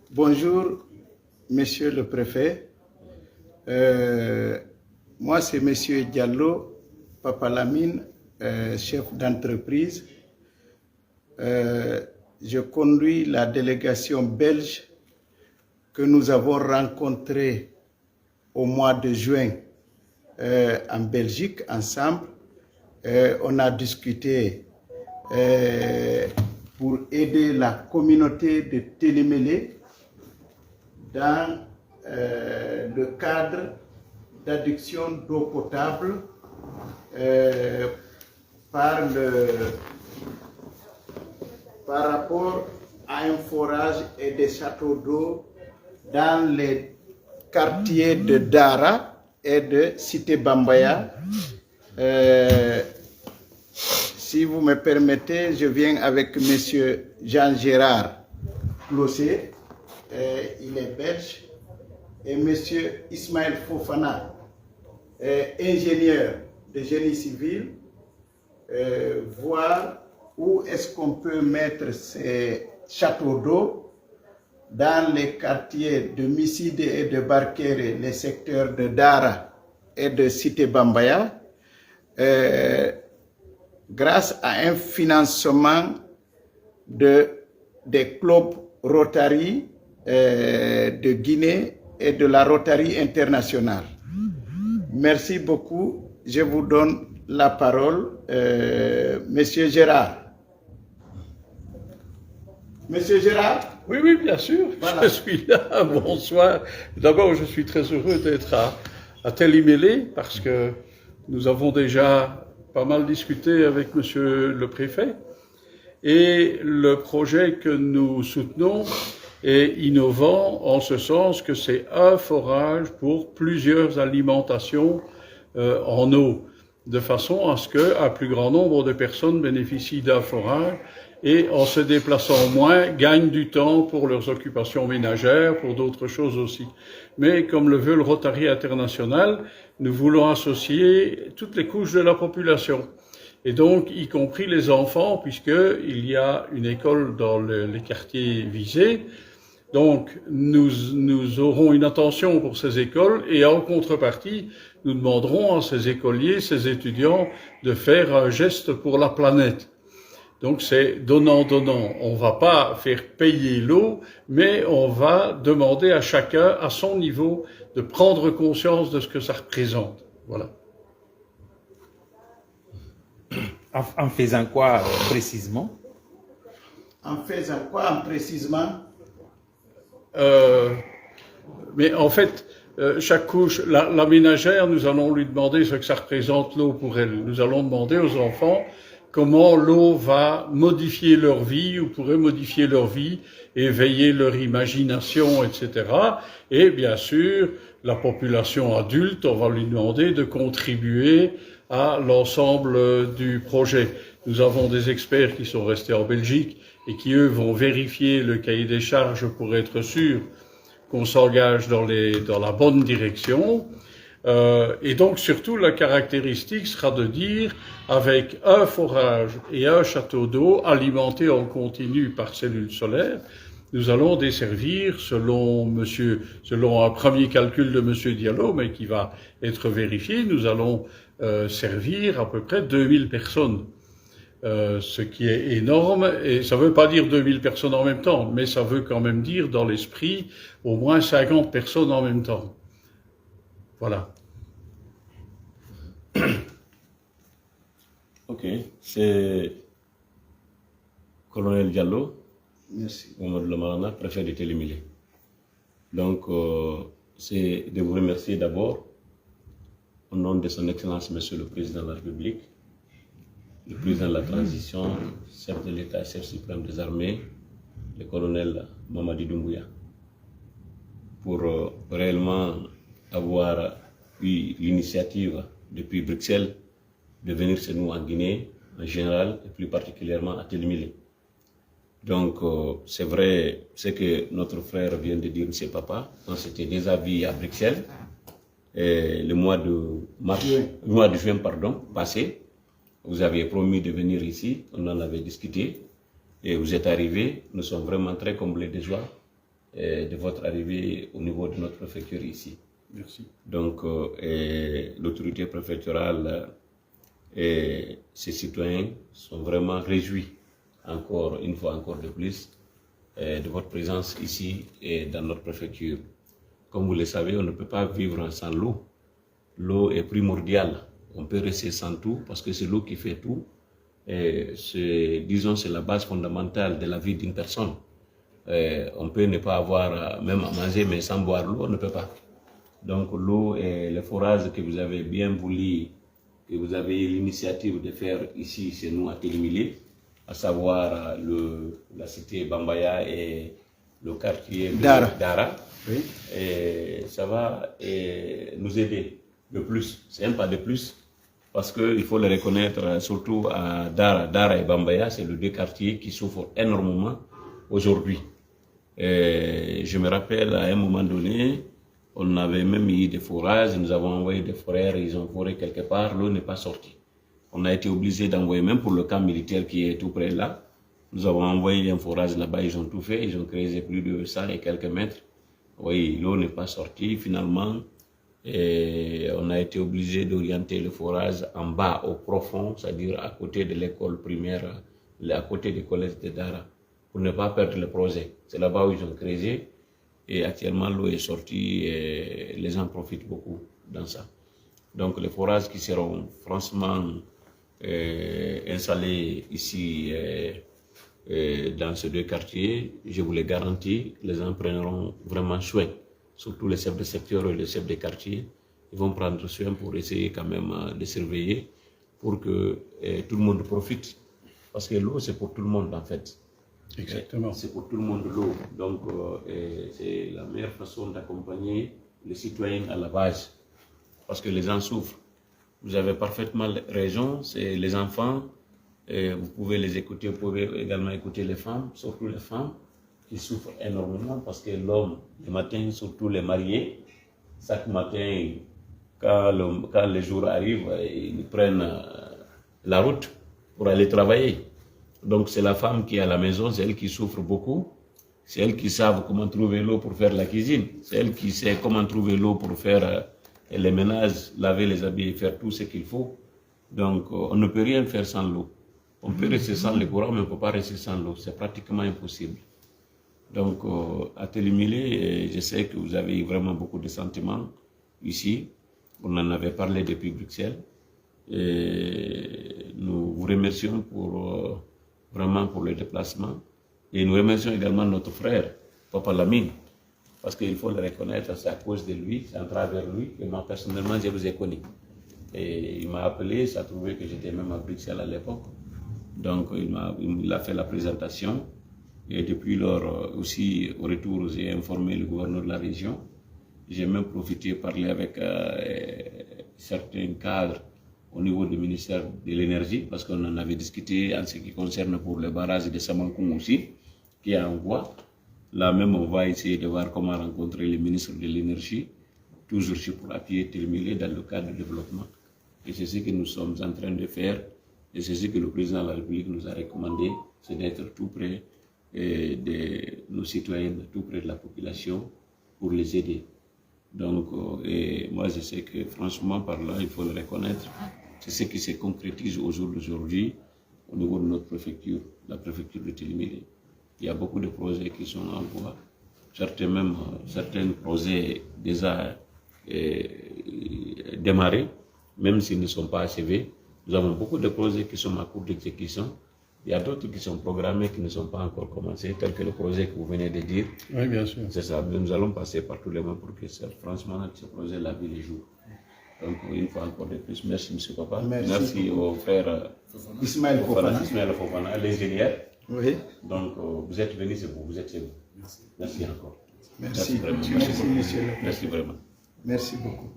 Bonjour, Monsieur le Préfet. Moi, c'est Monsieur Diallo Papalamine, chef d'entreprise. Je conduis la délégation belge que nous avons rencontrée au mois de juin en Belgique ensemble. On a discuté pour aider la communauté de Télémélé dans le cadre d'adduction d'eau potable par rapport à un forage et des châteaux d'eau dans les quartiers de Dara et de Cité Bambaya. Si vous me permettez, je viens avec M. Jean-Gérard Closet, il est belge, et M. Ismaël Fofana, ingénieur de génie civil, voir où est-ce qu'on peut mettre ces châteaux d'eau dans les quartiers de Misside et de Barkere, les secteurs de Dara et de Cité Bambaya, grâce à un financement des clubs Rotary de Guinée et de la Rotary internationale. Merci beaucoup. Je vous donne la parole, Monsieur Gérard. Monsieur Gérard? Oui, oui, bien sûr, voilà. Je suis là, bonsoir. D'abord, je suis très heureux d'être à Télémélé parce que nous avons déjà pas mal discuté avec Monsieur le Préfet et le projet que nous soutenons est innovant en ce sens que c'est un forage pour plusieurs alimentations en eau, de façon à ce qu'un plus grand nombre de personnes bénéficient d'un forage et en se déplaçant moins, gagnent du temps pour leurs occupations ménagères, pour d'autres choses aussi. Mais comme le veut le Rotary International, nous voulons associer toutes les couches de la population. Et donc, y compris les enfants, puisqu'il y a une école dans les quartiers visés. Donc, nous aurons une attention pour ces écoles et en contrepartie, nous demanderons à ces écoliers, ces étudiants, de faire un geste pour la planète. Donc c'est donnant-donnant. On va pas faire payer l'eau, mais on va demander à chacun, à son niveau, de prendre conscience de ce que ça représente. Voilà. En faisant quoi précisément? En faisant quoi précisément? Mais en fait, chaque couche, la ménagère, nous allons lui demander ce que ça représente l'eau pour elle. Nous allons demander aux enfants comment l'eau va modifier leur vie ou pourrait modifier leur vie, éveiller leur imagination, etc. Et bien sûr, la population adulte, on va lui demander de contribuer à l'ensemble du projet. Nous avons des experts qui sont restés en Belgique et qui, eux, vont vérifier le cahier des charges pour être sûr qu'on s'engage dans la bonne direction. Et donc, surtout, la caractéristique sera de dire, avec un forage et un château d'eau alimenté en continu par cellules solaires, nous allons desservir, selon un premier calcul de Monsieur Diallo, mais qui va être vérifié, nous allons servir à peu près 2000 personnes. Ce qui est énorme, et ça ne veut pas dire 2000 personnes en même temps, mais ça veut quand même dire, dans l'esprit, au moins 50 personnes en même temps. Voilà. Ok, c'est Colonel Diallo. Merci. Mamadou Lamarana, préfet de Télémélé. Donc, c'est de vous remercier d'abord, au nom de son Excellence, Monsieur le Président de la République, le Président de la Transition, chef de l'État, chef suprême des armées, le colonel Mamadi Doumbouya, pour réellement avoir eu l'initiative depuis Bruxelles de venir chez nous en Guinée, en général, et plus particulièrement à Télémélé. Donc, c'est vrai ce que notre frère vient de dire, M. Papa, quand c'était déjà vu à Bruxelles, le mois de juin passé, vous aviez promis de venir ici, on en avait discuté, et vous êtes arrivés. Nous sommes vraiment très comblés de joie de votre arrivée au niveau de notre préfecture ici. Merci. Donc, l'autorité préfectorale et ses citoyens sont vraiment réjouis, encore une fois, encore de plus, de votre présence ici et dans notre préfecture. Comme vous le savez, on ne peut pas vivre sans l'eau. L'eau est primordiale. On peut rester sans tout parce que c'est l'eau qui fait tout. Disons, c'est la base fondamentale de la vie d'une personne. On peut ne pas avoir même à manger, mais sans boire l'eau, on ne peut pas. Donc l'eau et les forages que vous avez bien voulu, que vous avez eu l'initiative de faire ici chez nous à Télimilé, à savoir la cité Bambaya et le quartier Dara. Oui. Et ça va nous aider de plus. C'est un pas de plus parce qu'il faut le reconnaître, surtout à Dara et Bambaya, c'est les deux quartiers qui souffrent énormément aujourd'hui. Je me rappelle à un moment donné, on avait même eu des forages, nous avons envoyé des foreurs, ils ont foré quelque part, l'eau n'est pas sortie. On a été obligé d'envoyer, même pour le camp militaire qui est tout près là, nous avons envoyé un forage là-bas, ils ont tout fait, ils ont creusé plus de 100 et quelques mètres. Oui, l'eau n'est pas sortie finalement, et on a été obligé d'orienter le forage en bas, au profond, c'est-à-dire à côté de l'école primaire, à côté du collège de Dara, pour ne pas perdre le projet. C'est là-bas où ils ont creusé. Et actuellement, l'eau est sortie et les gens profitent beaucoup dans ça. Donc, les forages qui seront franchement installés ici dans ces deux quartiers, je vous les garantis, les gens prendront vraiment soin. Surtout les chefs de secteur et les chefs de quartier, ils vont prendre soin pour essayer quand même de surveiller pour que tout le monde profite. Parce que l'eau, c'est pour tout le monde en fait. Exactement. C'est pour tout le monde l'eau. Donc, c'est la meilleure façon d'accompagner les citoyens à la base. Parce que les gens souffrent. Vous avez parfaitement raison. C'est les enfants, vous pouvez les écouter, vous pouvez également écouter les femmes, surtout les femmes, qui souffrent énormément parce que l'homme, le matin, surtout les mariés, chaque matin, quand le jour arrive, ils prennent la route pour aller travailler. Donc c'est la femme qui est à la maison, c'est elle qui souffre beaucoup. C'est elle qui sait comment trouver l'eau pour faire la cuisine. C'est elle qui sait comment trouver l'eau pour faire les ménages, laver les habits, faire tout ce qu'il faut. Donc on ne peut rien faire sans l'eau. On peut rester sans le courant, mais on ne peut pas rester sans l'eau. C'est pratiquement impossible. Donc à Télimilé, je sais que vous avez vraiment beaucoup de sentiments ici. On en avait parlé depuis Bruxelles. Et nous vous remercions vraiment pour le déplacement. Et nous remercions également notre frère, Papa Lamine, parce qu'il faut le reconnaître, c'est à cause de lui, c'est à travers lui que moi personnellement je vous ai connu. Et il m'a appelé, ça trouvait que j'étais même à Bruxelles à l'époque. Donc il a fait la présentation. Et depuis lors aussi, au retour, j'ai informé le gouverneur de la région. J'ai même profité de parler avec certains cadres au niveau du ministère de l'énergie, parce qu'on en avait discuté en ce qui concerne pour le barrage de Samankoum aussi, qui est en voie. Là même, on va essayer de voir comment rencontrer le ministre de l'énergie, toujours pour appuyer Télimilé dans le cadre du développement. Et c'est ce que nous sommes en train de faire, et c'est ce que le président de la République nous a recommandé, c'est d'être tout près de nos citoyens, tout près de la population, pour les aider. Donc, moi je sais que franchement par là, il faut le reconnaître, c'est ce qui se concrétise au jour d'aujourd'hui au niveau de notre préfecture, la préfecture de Télimilé. Il y a beaucoup de projets qui sont en voie, certains projets déjà démarrés, même s'ils ne sont pas achevés. Nous avons beaucoup de projets qui sont en cours d'exécution. Il y a d'autres qui sont programmés, qui ne sont pas encore commencés, tels que le projet que vous venez de dire. Oui, bien sûr. C'est ça. Nous allons passer par tous les mois pour que franchement, ce projet la vie les jours. Donc, une fois encore de plus, merci M. Papa. Merci au frère Ismaël Fofana, l'ingénieur. Oui. Donc, vous êtes venus, c'est vous, vous êtes chez vous. Merci encore. Merci. Merci vraiment. Merci, monsieur. Merci vraiment. Merci beaucoup.